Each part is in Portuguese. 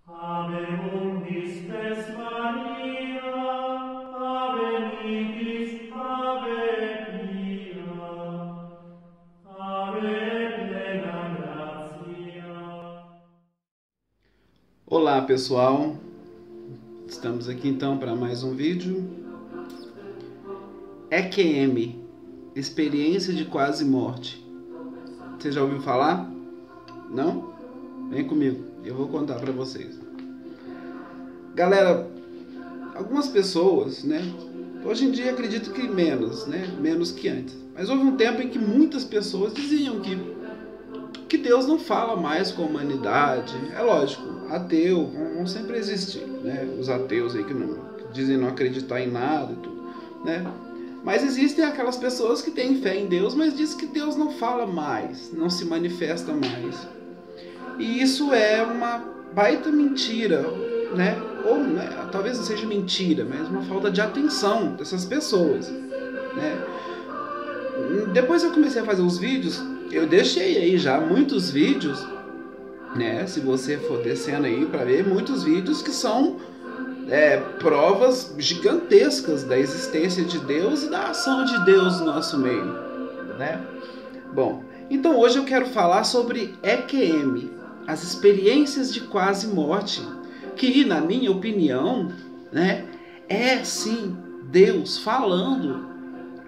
Ave spes Maria, Ave nihil, Ave pia, Ave plena gratia. Olá pessoal, estamos aqui então para mais um vídeo. EQM, experiência de quase morte. Você já ouviu falar? Não? Vem comigo, eu vou contar para vocês. Galera, algumas pessoas, hoje em dia acredito que menos que antes. Mas houve um tempo em que muitas pessoas diziam que Deus não fala mais com a humanidade. É lógico, ateu, vão sempre existir, os ateus aí que dizem não acreditar em nada e tudo, Mas existem aquelas pessoas que têm fé em Deus, mas dizem que Deus não fala mais, não se manifesta mais. E isso é uma baita mentira, Ou talvez não seja mentira, mas uma falta de atenção dessas pessoas, Depois eu comecei a fazer os vídeos, eu deixei aí já muitos vídeos, Se você for descendo aí para ver, muitos vídeos que são provas gigantescas da existência de Deus e da ação de Deus no nosso meio, Bom, então hoje eu quero falar sobre EQM, as experiências de quase morte, que na minha opinião, é sim Deus falando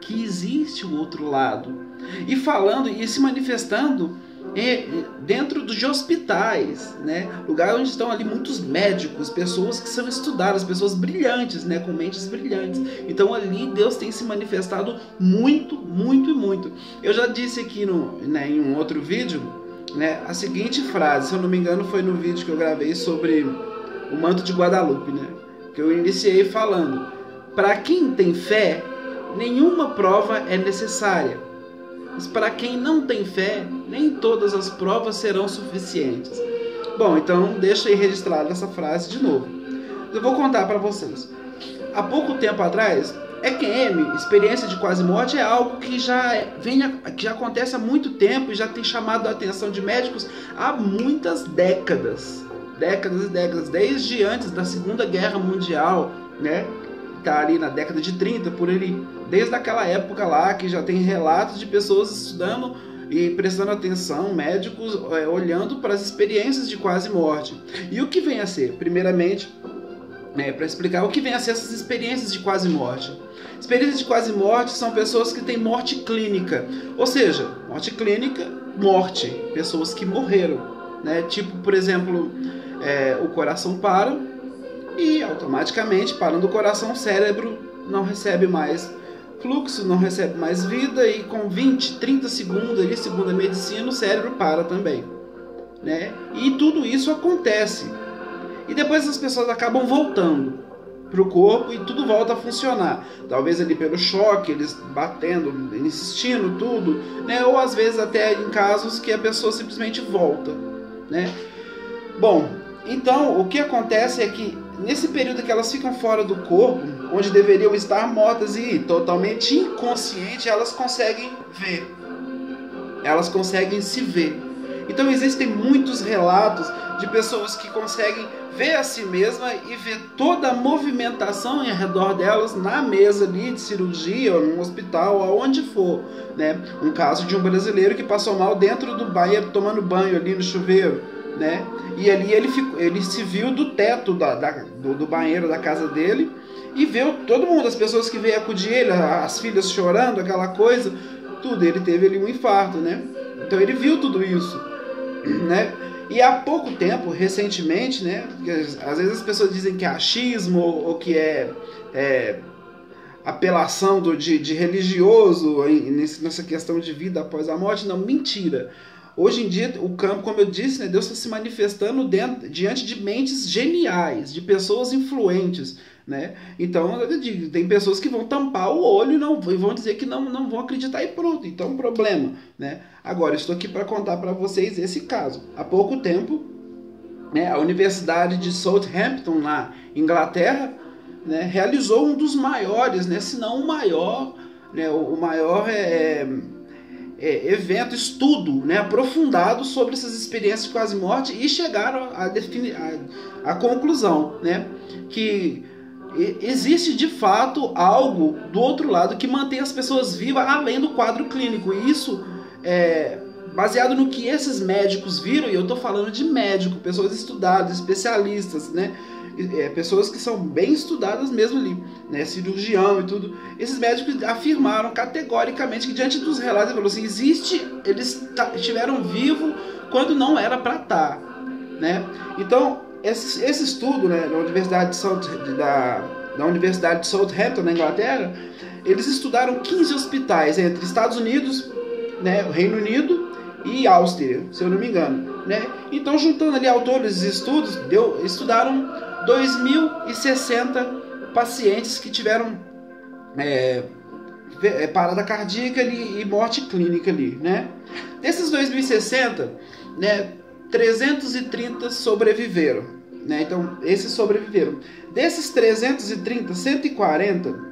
que existe o outro lado, e falando e se manifestando dentro de hospitais, lugar onde estão ali muitos médicos, pessoas que são estudadas, pessoas brilhantes, com mentes brilhantes. Então ali Deus tem se manifestado muito, muito e muito. Eu já disse aqui em um outro vídeo, a seguinte frase, se eu não me engano foi no vídeo que eu gravei sobre o manto de Guadalupe, que eu iniciei falando: para quem tem fé, nenhuma prova é necessária. Mas para quem não tem fé, nem todas as provas serão suficientes. Bom, então deixa aí registrada essa frase de novo. Eu vou contar para vocês. Há pouco tempo atrás, EQM, experiência de quase morte, é algo que já acontece há muito tempo e já tem chamado a atenção de médicos há muitas décadas. Décadas e décadas, desde antes da Segunda Guerra Mundial, Tá ali na década de 30, por ali, desde aquela época lá, que já tem relatos de pessoas estudando e prestando atenção, médicos olhando para as experiências de quase morte. E o que vem a ser? Primeiramente, para explicar o que vem a ser essas experiências de quase morte. Experiências de quase morte são pessoas que têm morte clínica, ou seja, morte clínica, morte, pessoas que morreram, Tipo, por exemplo, o coração para, e automaticamente, parando o coração, o cérebro não recebe mais fluxo, não recebe mais vida, e com 20, 30 segundos, ali, segundo a medicina, o cérebro para também, E tudo isso acontece. E depois as pessoas acabam voltando para o corpo e tudo volta a funcionar. Talvez ali pelo choque, eles batendo, insistindo, tudo, Ou às vezes até em casos que a pessoa simplesmente volta, Bom, então o que acontece é que nesse período que elas ficam fora do corpo, onde deveriam estar mortas e totalmente inconscientes, elas conseguem ver. Elas conseguem se ver. Então existem muitos relatos de pessoas que conseguem ver a si mesma e ver toda a movimentação em redor delas na mesa ali de cirurgia, ou num hospital, aonde for, Um caso de um brasileiro que passou mal dentro do banheiro, tomando banho ali no chuveiro, E ali ele se viu do teto do banheiro da casa dele e viu todo mundo, as pessoas que veio acudir ele, as filhas chorando, aquela coisa, tudo. Ele teve ali um infarto, Então ele viu tudo isso, E há pouco tempo, recentemente, às vezes as pessoas dizem que é achismo ou que é apelação de religioso nessa questão de vida após a morte. Não, mentira. Hoje em dia, o campo, como eu disse, Deus está se manifestando diante de mentes geniais, de pessoas influentes, Então, eu digo, tem pessoas que vão tampar o olho e vão dizer que não vão acreditar e pronto, então é um problema, Agora, eu estou aqui para contar para vocês esse caso. Há pouco tempo, a Universidade de Southampton, na Inglaterra, realizou um dos maiores, se não o maior, o maior evento, estudo, né, aprofundado sobre essas experiências de quase morte e chegaram à conclusão, né, que existe de fato algo do outro lado que mantém as pessoas vivas além do quadro clínico. E isso é baseado no que esses médicos viram, e eu estou falando de médico, pessoas estudadas, especialistas, né? Pessoas que são bem estudadas mesmo ali, né? Cirurgião e tudo. Esses médicos afirmaram categoricamente que diante dos relatos, falou assim, eles estiveram vivos quando não era para estar, né? Então, esse estudo, né, da Universidade de Southampton, na Inglaterra, eles estudaram 15 hospitais entre Estados Unidos, né, Reino Unido e Áustria, se eu não me engano, né? Então, juntando ali autores e estudos, estudaram 2.060 pacientes que tiveram parada cardíaca ali, e morte clínica ali, né? Desses 2.060, né, 330 sobreviveram, né? Então, esses sobreviveram. Desses 330, 140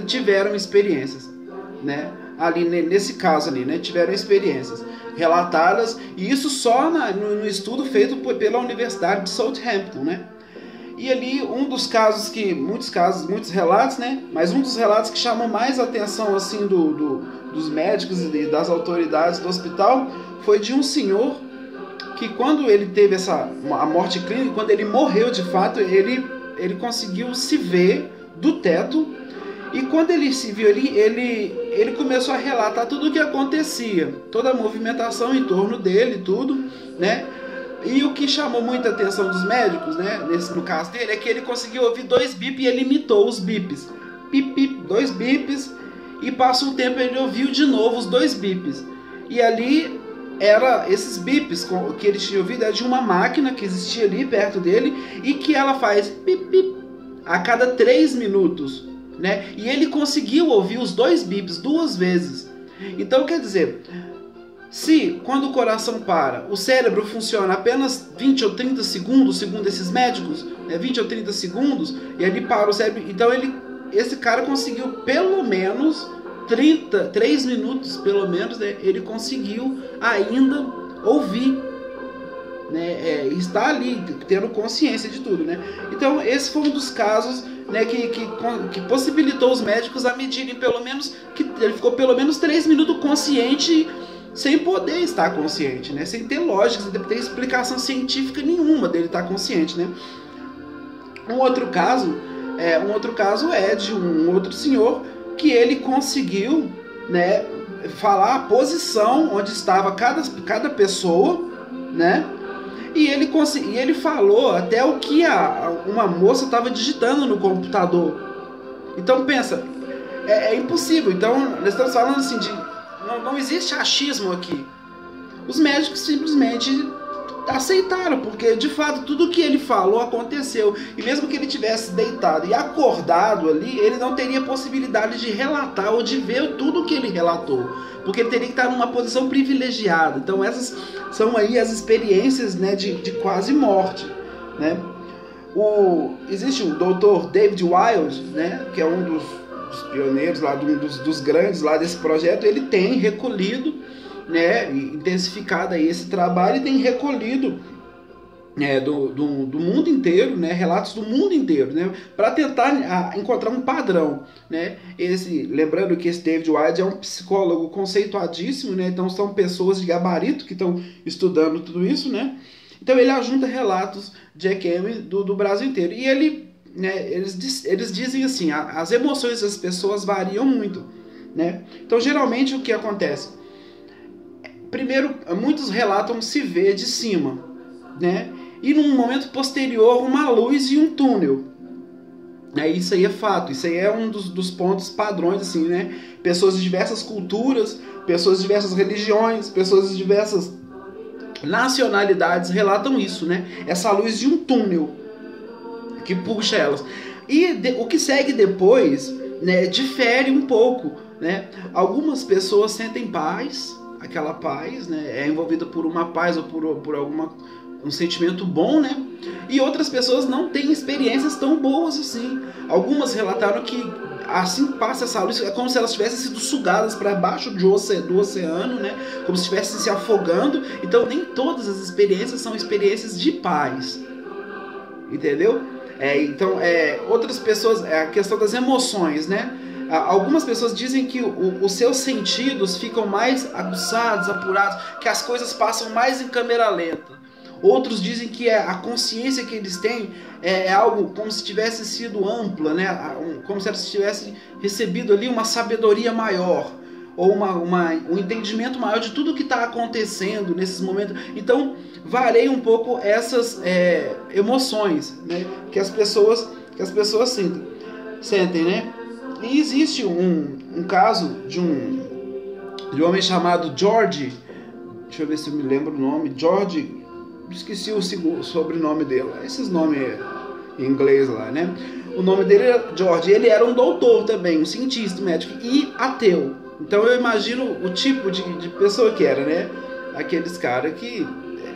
tiveram experiências, né? Ali nesse caso ali, né, tiveram experiências relatadas, e isso só no estudo feito pela Universidade de Southampton, né? E ali muitos relatos, né? Mas um dos relatos que chamou mais atenção assim dos médicos e das autoridades do hospital foi de um senhor que, quando ele teve a morte clínica, quando ele morreu de fato, ele conseguiu se ver do teto. E quando ele se viu ali, ele começou a relatar tudo o que acontecia, toda a movimentação em torno dele, tudo, né? E o que chamou muita atenção dos médicos, né, no caso dele, é que ele conseguiu ouvir 2 bips e ele imitou os bips. Pip, pip, 2 bips, e passou um tempo ele ouviu de novo os 2 bips. E ali, esses bips que ele tinha ouvido, era de uma máquina que existia ali perto dele, e que ela faz pip, pip, a cada 3 minutos. Né? E ele conseguiu ouvir os 2 bips 2 vezes. Então, quer dizer, se quando o coração para, o cérebro funciona apenas 20 ou 30 segundos, segundo esses médicos, 20 ou 30 segundos, e ali para o cérebro, então esse cara conseguiu pelo menos 3 minutos, pelo menos, né? Ele conseguiu ainda ouvir, né? Está ali tendo consciência de tudo, né? Então esse foi um dos casos, né, que possibilitou os médicos a medirem pelo menos, que ele ficou pelo menos 3 minutos consciente, sem poder estar consciente, né? Sem ter lógica, sem ter explicação científica nenhuma dele estar consciente, né? Um outro caso é de um outro senhor que ele conseguiu, né, falar a posição onde estava cada pessoa, né? E ele falou até o que uma moça estava digitando no computador. Então pensa, é impossível. Então nós estamos falando assim não existe achismo aqui. Os médicos simplesmente aceitaram, porque de fato tudo que ele falou aconteceu. E mesmo que ele tivesse deitado e acordado ali, ele não teria possibilidade de relatar ou de ver tudo que ele relatou, porque ele teria que estar numa posição privilegiada. Então essas são aí as experiências, né, de quase morte, né? Existe o Dr. David Wild, né, que é um dos pioneiros lá, dos grandes lá desse projeto. Ele tem recolhido, né, intensificado aí esse trabalho, e tem recolhido do mundo inteiro, né, relatos do mundo inteiro, né, para tentar encontrar um padrão, né. Lembrando que esse David Wild é um psicólogo conceituadíssimo, né, então são pessoas de gabarito que estão estudando tudo isso, né. Então ele ajunta relatos de EQM do Brasil inteiro, e eles dizem assim, as emoções das pessoas variam muito, né. Então geralmente o que acontece? Primeiro, muitos relatam se ver de cima, né? E num momento posterior, uma luz e um túnel. Isso aí é fato, isso aí é um dos pontos padrões, assim, né? Pessoas de diversas culturas, pessoas de diversas religiões, pessoas de diversas nacionalidades relatam isso, né? Essa luz de um túnel que puxa elas. E o que segue depois, né, difere um pouco, né? Algumas pessoas sentem paz, aquela paz, né, é envolvida por uma paz ou por um sentimento bom, né? E outras pessoas não têm experiências tão boas assim. Algumas relataram que assim passa essa luz, é como se elas tivessem sido sugadas para baixo do oceano, né? Como se estivessem se afogando. Então nem todas as experiências são experiências de paz, entendeu? Então outras pessoas, a questão das emoções, né? Algumas pessoas dizem que os seus sentidos ficam mais aguçados, apurados, que as coisas passam mais em câmera lenta. Outros dizem que a consciência que eles têm é algo como se tivesse sido ampla, né? Como se eles tivessem recebido ali uma sabedoria maior, ou um entendimento maior de tudo que está acontecendo nesses momentos. Então, varia um pouco essas emoções, né? que as pessoas sentem, né? E existe um caso de um homem chamado George, deixa eu ver se eu me lembro o nome, George, esqueci o sobrenome dele, esses nomes em inglês lá, né? O nome dele era George, ele era um doutor também, um cientista, médico e ateu. Então eu imagino o tipo de pessoa que era, né? Aqueles caras que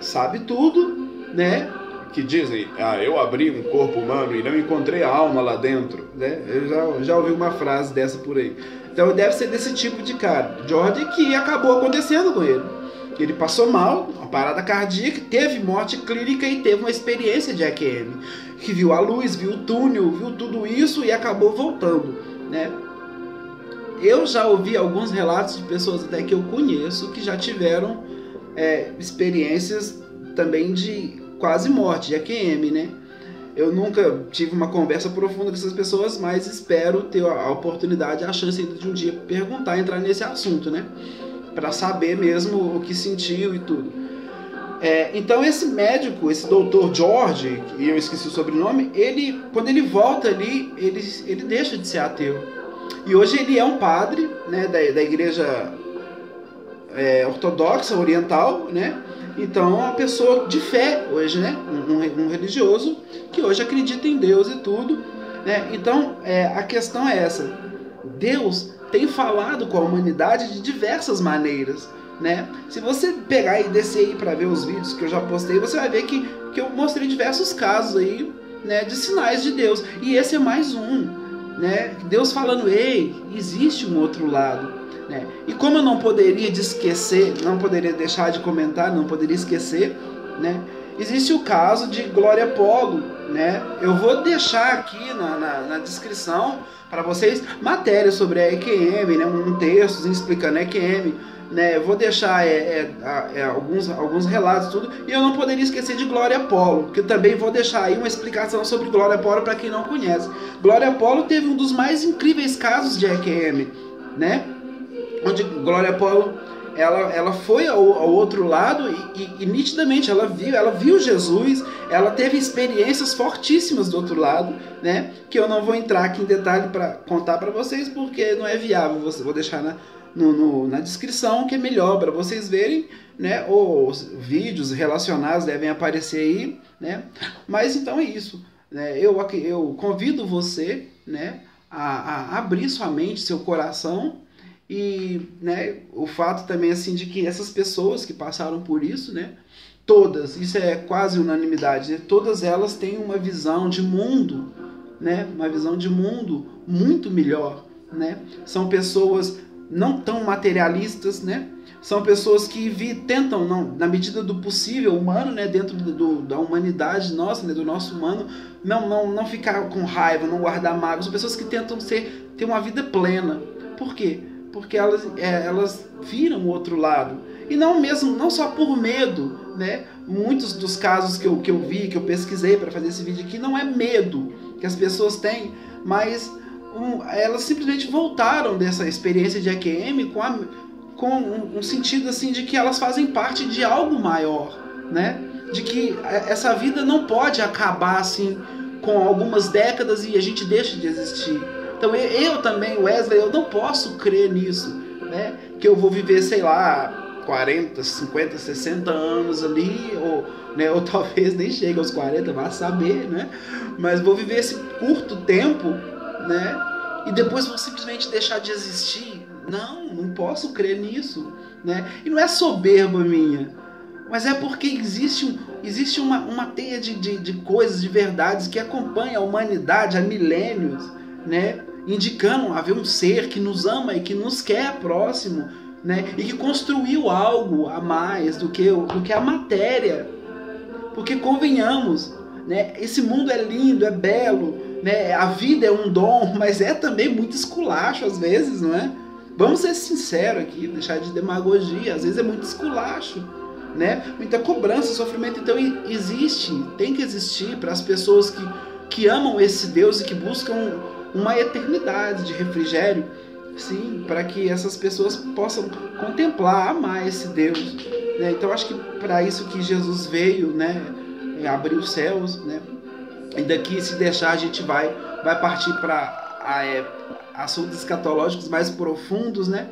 sabe tudo, né? Que dizem, eu abri um corpo humano e não encontrei a alma lá dentro, né? Eu já ouvi uma frase dessa por aí. Então deve ser desse tipo de cara, George, que acabou acontecendo com ele. Ele passou mal, uma parada cardíaca, teve morte clínica e teve uma experiência de EQM, que viu a luz, viu o túnel, viu tudo isso e acabou voltando, né? Eu já ouvi alguns relatos de pessoas até que eu conheço que já tiveram experiências também de quase morte, de EQM, né? Eu nunca tive uma conversa profunda com essas pessoas, mas espero ter a oportunidade, a chance de um dia perguntar, entrar nesse assunto, né? Para saber mesmo o que sentiu e tudo. Então esse médico, esse doutor George, e eu esqueci o sobrenome, quando ele volta ali, ele deixa de ser ateu. E hoje ele é um padre, né, da igreja ortodoxa, oriental, né? Então é uma pessoa de fé hoje, né? Um religioso que hoje acredita em Deus e tudo, né? Então a questão é essa. Deus tem falado com a humanidade de diversas maneiras, né? Se você pegar e descer aí para ver os vídeos que eu já postei, você vai ver que eu mostrei diversos casos aí, né, de sinais de Deus. E esse é mais um, né? Deus falando, ei, existe um outro lado, né? E como eu não poderia esquecer, não poderia deixar de comentar, não poderia esquecer, né? Existe o caso de Glória Polo, né? Eu vou deixar aqui na descrição para vocês matérias sobre a EQM, né? Um texto explicando a EQM, né? Eu vou deixar alguns relatos, tudo. E eu não poderia esquecer de Glória Polo, que também vou deixar aí uma explicação sobre Glória Polo para quem não conhece. Glória Polo teve um dos mais incríveis casos de EQM, né? Onde Glória Polo ela foi ao outro lado e nitidamente ela viu Jesus, ela teve experiências fortíssimas do outro lado, né? Que eu não vou entrar aqui em detalhe para contar para vocês porque não é viável. Vou deixar na descrição, que é melhor para vocês verem, né? Os vídeos relacionados devem aparecer aí, né? Mas então é isso, né? Eu convido você, né, a abrir sua mente, seu coração. E, né, o fato também assim de que essas pessoas que passaram por isso, né, todas, isso é quase unanimidade, né, todas elas têm uma visão de mundo, né, uma visão de mundo muito melhor, né? São pessoas não tão materialistas, né? São pessoas que tentam, na medida do possível humano, né, dentro da humanidade nossa, né, do nosso humano, não ficar com raiva, não guardar mágoa. São pessoas que tentam ter uma vida plena. Por quê? Porque elas viram o outro lado. E não só por medo, né? Muitos dos casos que eu vi, que eu pesquisei para fazer esse vídeo aqui, não é medo que as pessoas têm, mas elas simplesmente voltaram dessa experiência de EQM com um sentido assim de que elas fazem parte de algo maior, né? De que essa vida não pode acabar assim com algumas décadas e a gente deixa de existir. Então eu também, Wesley, eu não posso crer nisso, né? Que eu vou viver, sei lá, 40, 50, 60 anos ali, ou talvez nem chegue aos 40, vai saber, né? Mas vou viver esse curto tempo, né? E depois vou simplesmente deixar de existir. Não posso crer nisso, né? E não é soberba minha, mas é porque existe uma teia de coisas, de verdades que acompanha a humanidade há milênios, né? indicando haver um ser que nos ama e que nos quer próximo, né? E que construiu algo a mais do que a matéria. Porque convenhamos, né? Esse mundo é lindo, é belo, né? A vida é um dom, mas é também muito esculacho às vezes, não é? Vamos ser sinceros aqui, deixar de demagogia, às vezes é muito esculacho, né? Muita cobrança, sofrimento. Então tem que existir para as pessoas que amam esse Deus e que buscam uma eternidade de refrigério, sim, para que essas pessoas possam contemplar, amar esse Deus, né? Então acho que para isso que Jesus veio, né? Abrir os céus, né? E daqui, se deixar, a gente vai partir para assuntos escatológicos mais profundos, né?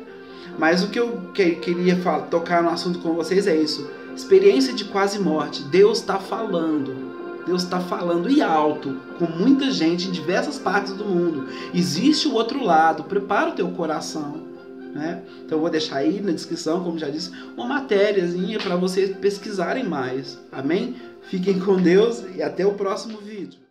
Mas o que eu queria tocar no assunto com vocês é isso. Experiência de quase morte. Deus está falando. Deus está falando e alto com muita gente em diversas partes do mundo. Existe o outro lado. Prepara o teu coração, né? Então eu vou deixar aí na descrição, como já disse, uma matériazinha para vocês pesquisarem mais. Amém? Fiquem com Deus e até o próximo vídeo.